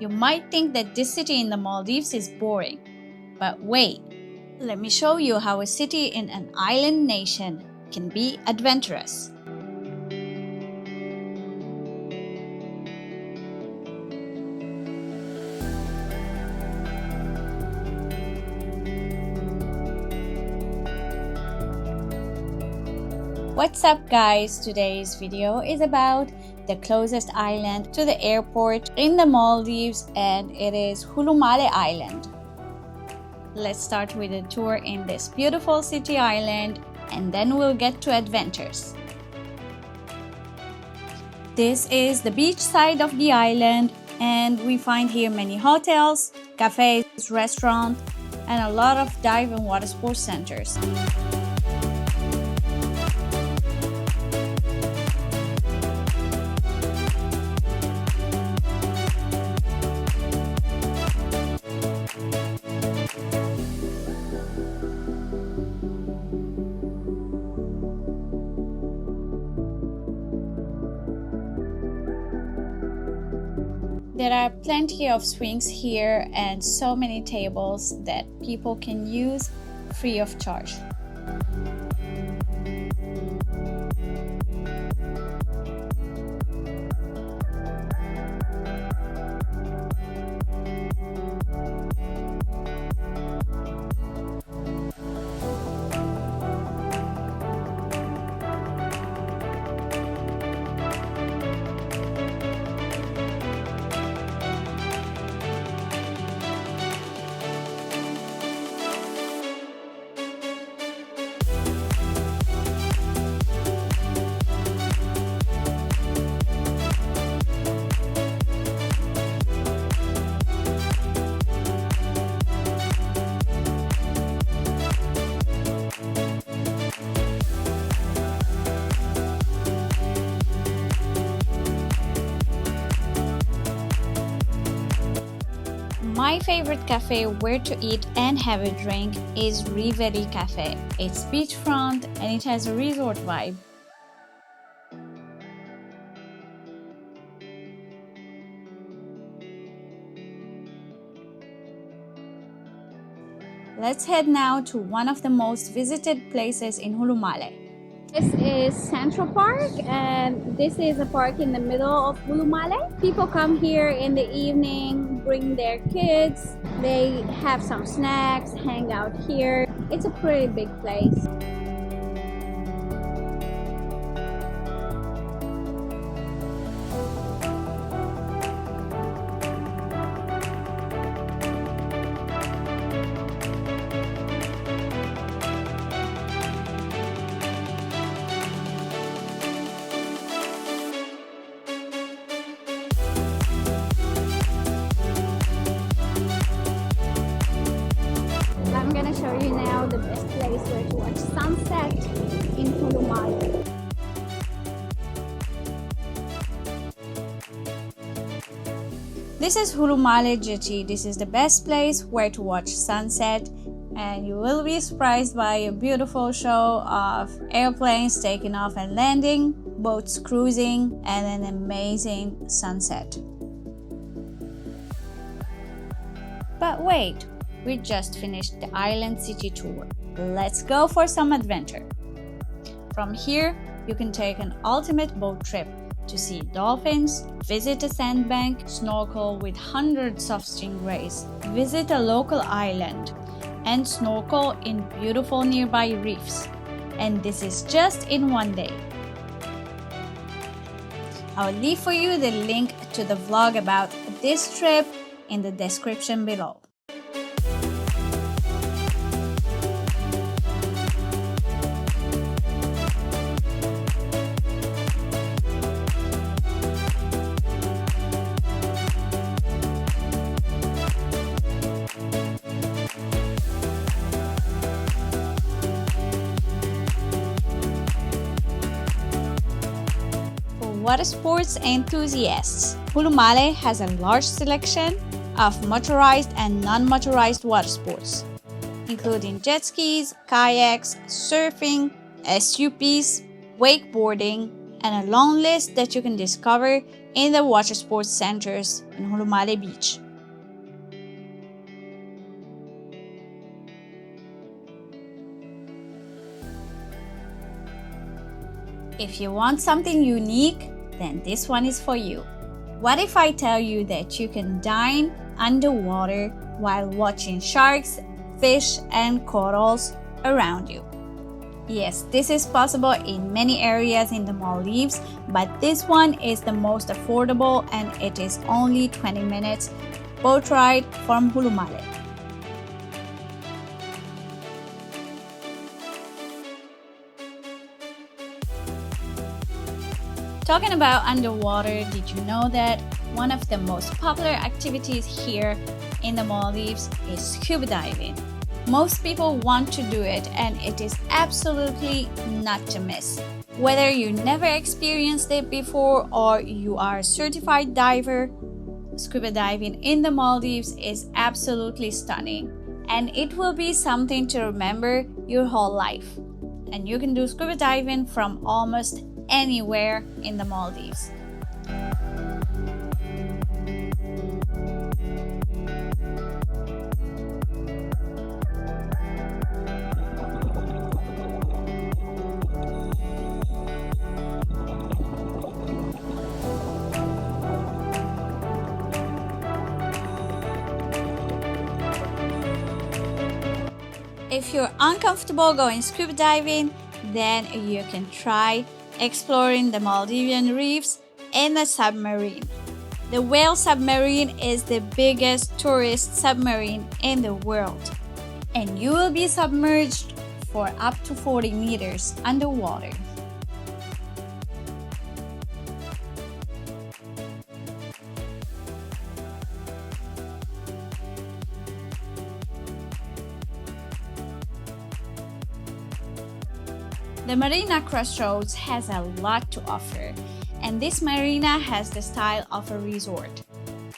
You might think that this city in the Maldives is boring, but wait, let me show you how a city in an island nation can be adventurous. What's up guys, today's video is about the closest island to the airport in the Maldives, and it is Hulhumale Island. Let's start with a tour in this beautiful city island and then we'll get to adventures. This is the beach side of the island and we find here many hotels, cafes, restaurants and a lot of dive and water sports centers. There are plenty of swings here and so many tables that people can use free of charge. My favorite cafe where to eat and have a drink is Riveri Cafe. It's beachfront and it has a resort vibe. Let's head now to one of the most visited places in Hulhumale. This is Central Park and this is a park in the middle of Hulhumale. People come here in the evening, bring their kids, they have some snacks, hang out here. It's a pretty big place. I'm gonna show you now the best place where to watch sunset in Hulhumale. This is Hulhumale Jetty. This is the best place where to watch sunset, and you will be surprised by a beautiful show of airplanes taking off and landing, boats cruising, and an amazing sunset. But wait, we just finished the island city tour. Let's go for some adventure. From here, you can take an ultimate boat trip to see dolphins, visit a sandbank, snorkel with hundreds of stingrays, visit a local island, and snorkel in beautiful nearby reefs. And this is just in one day. I'll leave for you the link to the vlog about this trip in the description below. Water sports enthusiasts, Hulhumale has a large selection of motorized and non-motorized water sports, including jet skis, kayaks, surfing, SUPs, wakeboarding, and a long list that you can discover in the water sports centers in Hulhumale Beach. If you want something unique, then this one is for you. What if I tell you that you can dine underwater while watching sharks, fish, and corals around you? Yes, this is possible in many areas in the Maldives, but this one is the most affordable and it is only 20 minutes boat ride from Hulhumale. Talking about underwater, did you know that one of the most popular activities here in the Maldives is scuba diving? Most people want to do it and it is absolutely not to miss. Whether you never experienced it before or you are a certified diver, scuba diving in the Maldives is absolutely stunning and it will be something to remember your whole life. And you can do scuba diving from almost anywhere in the Maldives. If you're uncomfortable going scuba diving, then you can try exploring the Maldivian reefs in a submarine. The Whale Submarine is the biggest tourist submarine in the world, and you will be submerged for up to 40 meters underwater. The Marina Crossroads has a lot to offer, and this marina has the style of a resort.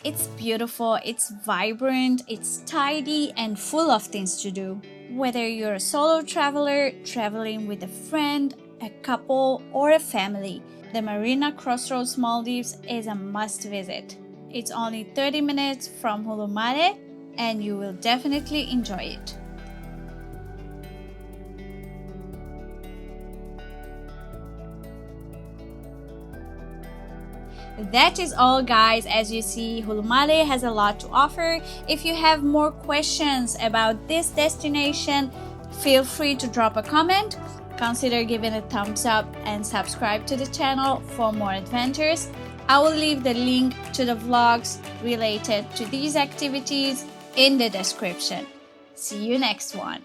It's beautiful, it's vibrant, it's tidy and full of things to do. Whether you're a solo traveler, traveling with a friend, a couple, or a family, the Marina Crossroads Maldives is a must visit. It's only 30 minutes from Hulhumale and you will definitely enjoy it. That is all, guys. As you see, Hulhumale has a lot to offer. If you have more questions about this destination, feel free to drop a comment. Consider giving a thumbs up and subscribe to the channel for more adventures. I will leave the link to the vlogs related to these activities in the description. See you next one.